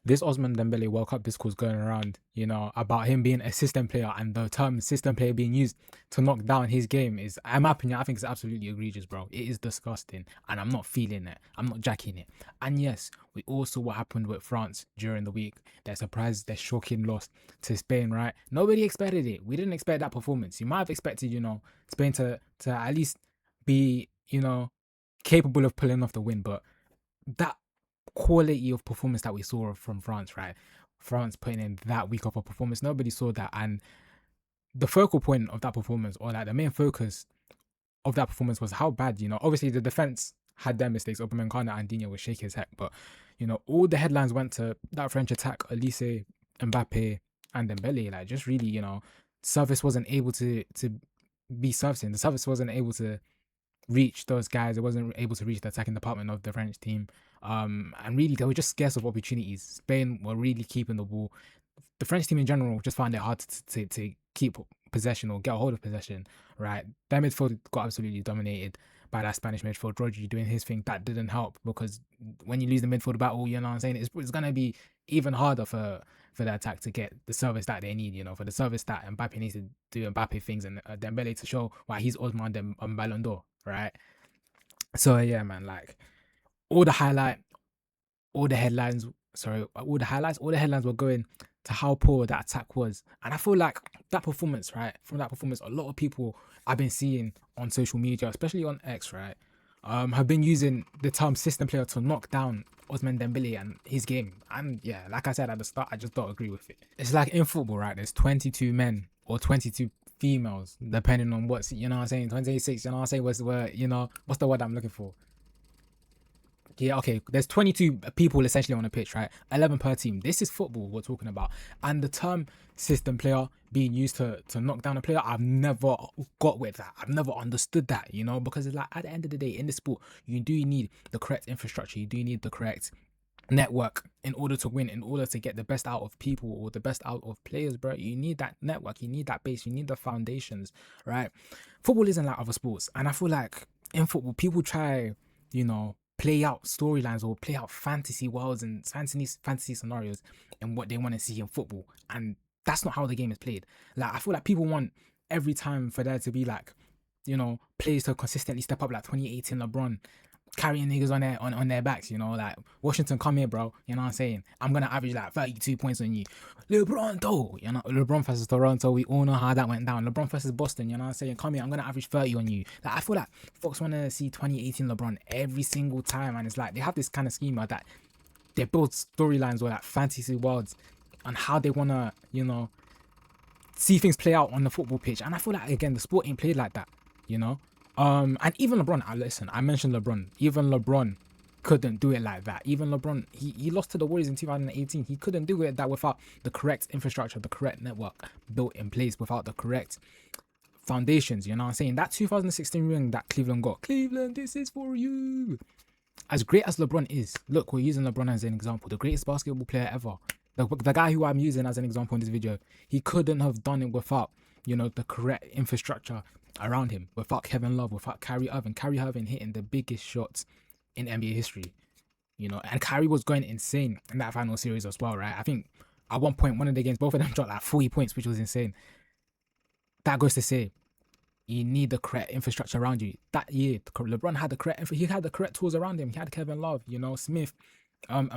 this Ousmane Dembele World Cup discourse going around, about him being a system player and the term system player being used to knock down his game is, in my opinion, I think it's absolutely egregious, bro. It is disgusting, and I'm not feeling it. I'm not jacking it. And yes, we all saw what happened with France during the week. Their surprise, their shocking loss to Spain, right? Nobody expected it. We didn't expect that performance. You might have expected, Spain to at least be, capable of pulling off the win, but that quality of performance that we saw from France, right? France putting in that week of a performance, nobody saw that. And the focal point of that performance, or like the main focus of that performance, was how bad, obviously the defense had their mistakes. Upamecano and Digne was shaky as heck, but all the headlines went to that French attack, Elise, Mbappe, and Dembele. Like, just really, service wasn't able to be servicing. The service wasn't able to reach those guys. It wasn't able to reach the attacking department of the French team. And really, they were just scarce of opportunities. Spain were really keeping the ball. The French team in general just found it hard to keep possession or get a hold of possession, right? Their midfield got absolutely dominated by that Spanish midfield. Rodri doing his thing, that didn't help, because when you lose the midfield battle, you know what I'm saying, it's going to be even harder for the attack to get the service that they need, for the service that Mbappe needs to do Mbappe things, and Dembele to show why he's Ousmane Ballon d'Or, right? So yeah, man, like all the highlight, all the headlines, all the headlines were going to how poor that attack was. And I feel like that performance, right? From that performance, a lot of people I've been seeing on social media, especially on X, right? Have been using the term system player to knock down Ousmane Dembele and his game. And yeah, like I said at the start, I just don't agree with it. It's like in football, right? There's 22 men or 22 females, depending on what's, you know what I'm saying, 26, you know what I'm saying, what's the word I'm looking for? Yeah, okay. There's 22 people essentially on a pitch, right? 11 per team. This is football we're talking about. And the term system player being used to knock down a player, I've never got with that. I've never understood that, because it's like, at the end of the day, in this sport, you do need the correct infrastructure. You do need the correct network in order to win, in order to get the best out of people or the best out of players, bro. You need that network, you need that base, you need the foundations, right? Football isn't like other sports. And I feel like in football, people try, play out storylines or play out fantasy worlds and fantasy scenarios and what they want to see in football. And that's not how the game is played. Like, I feel like people want every time for there to be like, players to consistently step up, like 2018 LeBron carrying niggas on their backs, like, Washington, come here, bro. You know what I'm saying? I'm gonna average like 32 points on you. LeBron though, LeBron versus Toronto, we all know how that went down. LeBron versus Boston, you know what I'm saying? Come here, I'm gonna average 30 on you. Like, I feel like folks wanna see 2018 LeBron every single time, and it's like they have this kind of schema that they build storylines or like fantasy worlds on how they wanna, see things play out on the football pitch. And I feel like, again, the sport ain't played like that, you know. And even LeBron, listen, I mentioned LeBron. Even LeBron couldn't do it like that. Even LeBron, he lost to the Warriors in 2018. He couldn't do it that without the correct infrastructure, the correct network built in place, without the correct foundations. You know what I'm saying? That 2016 ring that Cleveland got, Cleveland, this is for you. As great as LeBron is, look, we're using LeBron as an example, the greatest basketball player ever. The guy who I'm using as an example in this video, he couldn't have done it without, the correct infrastructure around him, without Kevin Love, without Kyrie Irving. Kyrie Irving hitting the biggest shots in NBA history, and Kyrie was going insane in that final series as well, right? I think at one point, one of the games, both of them dropped like 40 points, which was insane. That goes to say, you need the correct infrastructure around you. That year, LeBron had the correct, he had the correct tools around him. He had Kevin Love, Smith,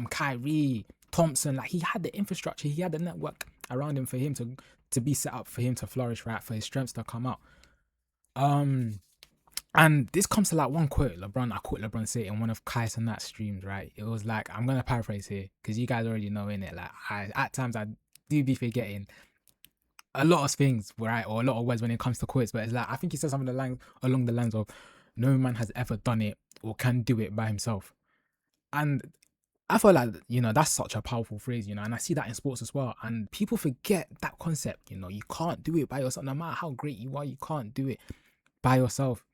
Kyrie, Thompson. Like, he had the infrastructure, he had the network around him for him to be set up, for him to flourish, right? For his strengths to come out. And this comes to like one quote I quote LeBron say in one of Kai Cenat's streams, right? It was like, I'm gonna paraphrase here because you guys already know, in it. Like, at times I do be forgetting a lot of things, right, or a lot of words when it comes to quotes. But it's like, I think he said something along the lines of, "No man has ever done it or can do it by himself." And I feel like, that's such a powerful phrase, and I see that in sports as well. And people forget that concept, you can't do it by yourself. No matter how great you are, you can't do it by yourself.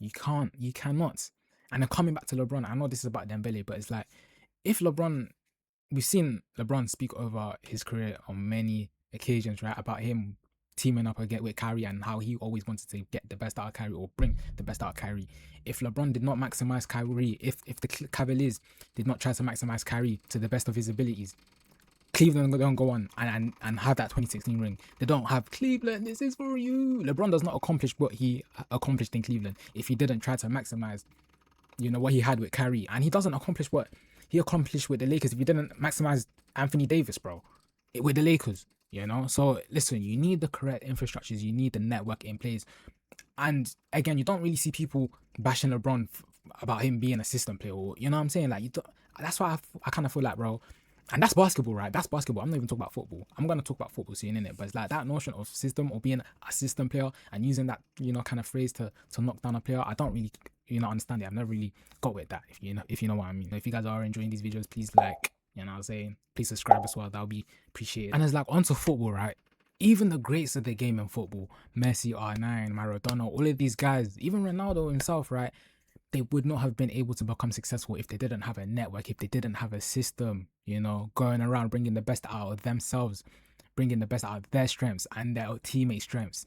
You cannot. And then coming back to LeBron, I know this is about Dembele, but it's like, if LeBron, we've seen LeBron speak over his career on many occasions, right, about him teaming up again with Kyrie and how he always wanted to get the best out of Kyrie or bring the best out of Kyrie. If LeBron did not maximize Kyrie, if the Cavaliers did not try to maximize Kyrie to the best of his abilities, Cleveland don't go on and have that 2016 ring. They don't have Cleveland, this is for you. LeBron does not accomplish what he accomplished in Cleveland if he didn't try to maximize, what he had with Kyrie. And he doesn't accomplish what he accomplished with the Lakers if he didn't maximize Anthony Davis, bro, with the Lakers, So listen, you need the correct infrastructures, you need the network in place. And again, you don't really see people bashing LeBron about him being a system player, or you know what I'm saying? Like, that's why I kind of feel like, bro, and that's basketball, right? That's basketball. I'm not even talking about football. I'm gonna talk about football soon, innit? But it's like that notion of system or being a system player and using that, kind of phrase to knock down a player. I don't really, understand it. I've never really got with that. If you know what I mean. If you guys are enjoying these videos, please like, what I'm saying. Please subscribe as well. That'll be appreciated. And it's like onto football, right? Even the greats of the game in football, Messi, R9, Maradona, all of these guys, even Ronaldo himself, right? They would not have been able to become successful if they didn't have a network, if they didn't have a system, going around bringing the best out of themselves, bringing the best out of their strengths and their teammates' strengths.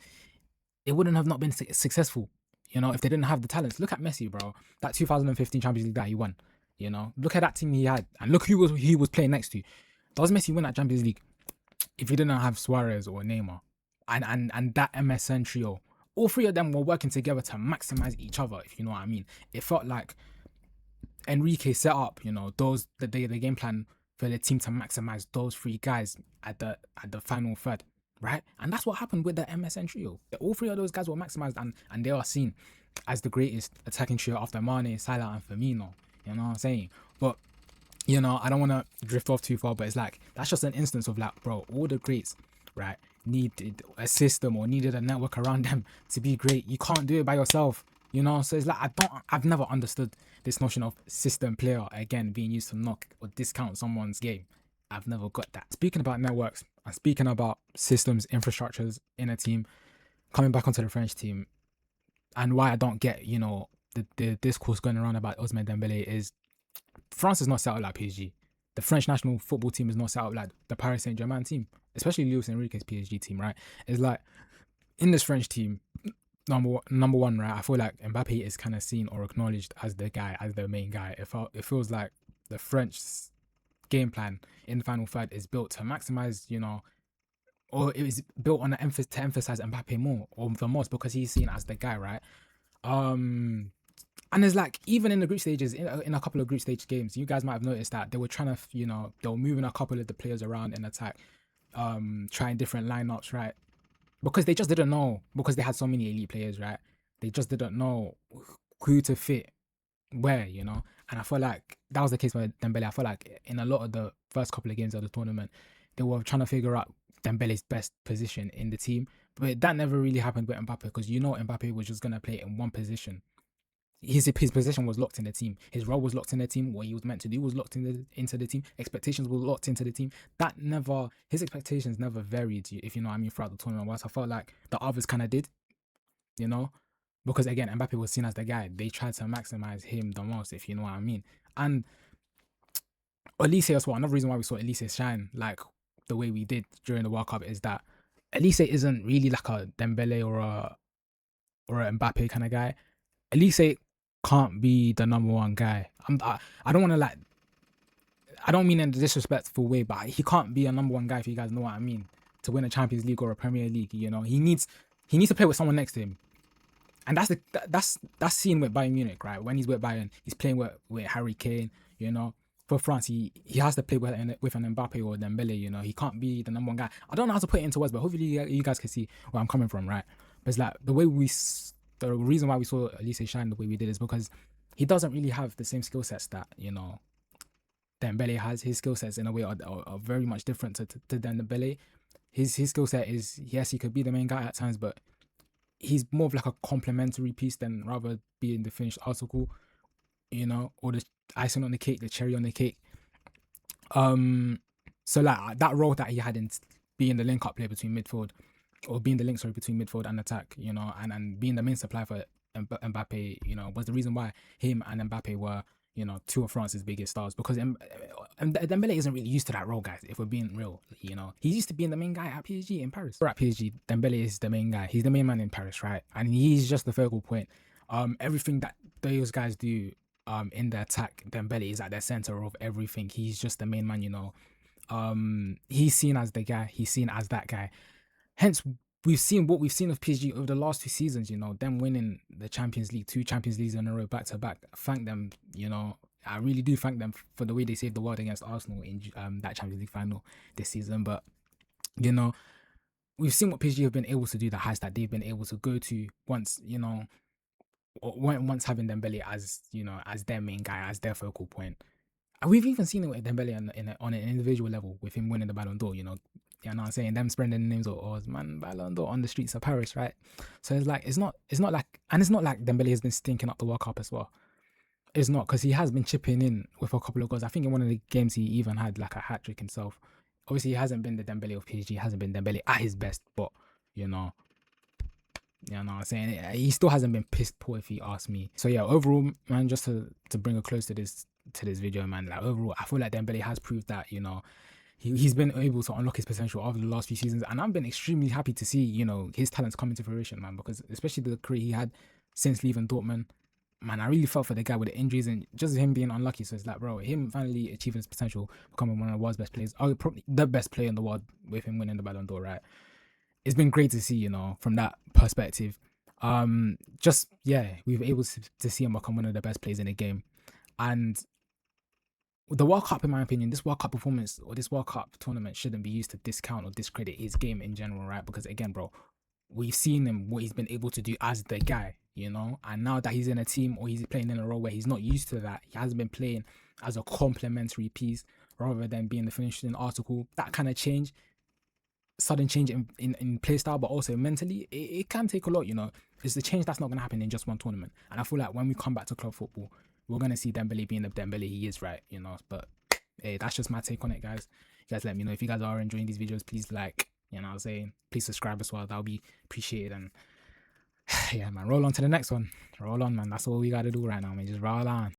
It wouldn't have not been successful, if they didn't have the talents. Look at Messi, bro. That 2015 Champions League that he won, Look at that team he had, and look who he was playing next to. Does Messi win that Champions League if he didn't have Suarez or Neymar and that MSN trio? All three of them were working together to maximize each other, if you know what I mean. It felt like Enrique set up, the game plan for the team to maximize those three guys at the final third, right? And that's what happened with the MSN trio. All three of those guys were maximized, and they are seen as the greatest attacking trio after Mane, Salah, and Firmino. You know what I'm saying? But I don't want to drift off too far, but it's like that's just an instance of like, bro, all the greats, right, needed a system or needed a network around them to be great. You can't do it by yourself, So it's like I've never understood this notion of system player again being used to knock or discount someone's game. I've never got that. Speaking about networks and speaking about systems, infrastructures in a team, coming back onto the French team, and why I don't get the discourse going around about Ousmane Dembele is France is not set up like PSG. The French national football team is not set up like the Paris Saint-Germain team, especially Luis Enrique's PSG team, right? It's like in this French team, number one, right? I feel like Mbappe is kind of seen or acknowledged as the guy, as the main guy. It feels like the French game plan in the final third is built to maximize, or it was built on to emphasize Mbappe more or the most because he's seen as the guy, right? And it's like, even in the group stages, in a couple of group stage games, you guys might have noticed that they were trying to, they were moving a couple of the players around in attack, trying different lineups, right? Because they just didn't know, because they had so many elite players, right? They just didn't know who to fit where, And I feel like that was the case with Dembele. I feel like in a lot of the first couple of games of the tournament, they were trying to figure out Dembele's best position in the team. But that never really happened with Mbappe, because Mbappe was just going to play in one position. His position was locked in the team. His role was locked in the team. What he was meant to do was locked into the team. Expectations were locked into the team. His expectations never varied, if you know what I mean, throughout the tournament. Whilst I felt like the others kind of did, because again, Mbappe was seen as the guy. They tried to maximize him the most, if you know what I mean. And Elise as well. Another reason why we saw Elise shine like the way we did during the World Cup is that Elise isn't really like a Dembele or a Mbappe kind of guy. Elise can't be the number one guy. I don't want to I don't mean in a disrespectful way, but he can't be a number one guy, if you guys know what I mean, to win a Champions League or a Premier League. He needs to play with someone next to him, and that's seen with Bayern Munich, right? When he's with Bayern, he's playing with Harry Kane. For France, he has to play with an Mbappe or Dembele. He can't be the number one guy. I don't know how to put it into words, but hopefully you guys can see where I'm coming from, right? But it's like the reason why we saw Elise shine the way we did is because he doesn't really have the same skill sets that Dembele has. His skill sets in a way are very much different to Dembele. His skill set is, yes, he could be the main guy at times, but he's more of like a complementary piece than rather being the finished article, or the icing on the cake, the cherry on the cake. So like that role that he had in being the link-up player between midfield, or being the link, between midfield and attack, and being the main supply for Mbappe, was the reason why him and Mbappe were, two of France's biggest stars. Because Dembele isn't really used to that role, guys, if we're being real. He's used to being the main guy at PSG in Paris. Or at PSG, Dembele is the main guy. He's the main man in Paris, right? And he's just the focal point. Everything that those guys do in the attack, Dembele is at the center of everything. He's just the main man, He's seen as the guy. He's seen as that guy. Hence, we've seen what we've seen of PSG over the last 2 seasons. Them winning the Champions League, 2 Champions Leagues in a row, back to back. Thank them. I really do thank them for the way they saved the world against Arsenal in that Champions League final this season. But you know, we've seen what PSG have been able to do, the heights that they've been able to go to once, once having Dembele as as their main guy, as their focal point. And we've even seen it with Dembele on an individual level with him winning the Ballon d'Or. You know what I'm saying? Them spreading the names of Ousmane Ballon d'Or on the streets of Paris, right? So it's like it's not like Dembele has been stinking up the World Cup as well. It's not, because he has been chipping in with a couple of goals. I think in one of the games he even had like a hat trick himself. Obviously, he hasn't been the Dembele of PSG. He hasn't been Dembele at his best, but you know, what I'm saying, he still hasn't been pissed poor if he asks me. So yeah, overall, man, just to bring a close to this video, man. Like overall, I feel like Dembele has proved that he's been able to unlock his potential over the last few seasons, and I've been extremely happy to see his talents coming to fruition, man. Because especially the career he had since leaving Dortmund, man, I really felt for the guy with the injuries and just him being unlucky. So it's like, bro, him finally achieving his potential, becoming one of the world's best players, probably the best player in the world with him winning the Ballon d'Or, right? It's been great to see, from that perspective. Just yeah, we were able to see him become one of the best players in the game. And the World Cup, in my opinion, this World Cup performance or this World Cup tournament shouldn't be used to discount or discredit his game in general, right? Because again, bro, we've seen him, what he's been able to do as the guy, and now that he's in a team or he's playing in a role where he's not used to that, he hasn't been playing as a complementary piece rather than being the finishing article. That kind of change, sudden change in play style, but also mentally, it can take a lot. It's the change that's not going to happen in just one tournament. And I feel like when we come back to club football, we're going to see Dembele being the Dembele he is, right? But hey, that's just my take on it, guys. You guys let me know if you guys are enjoying these videos. Please like, what I'm saying, please subscribe as well. That'll be appreciated. And yeah, man, roll on to the next one. Roll on, man. That's all we got to do right now, man. Just roll on.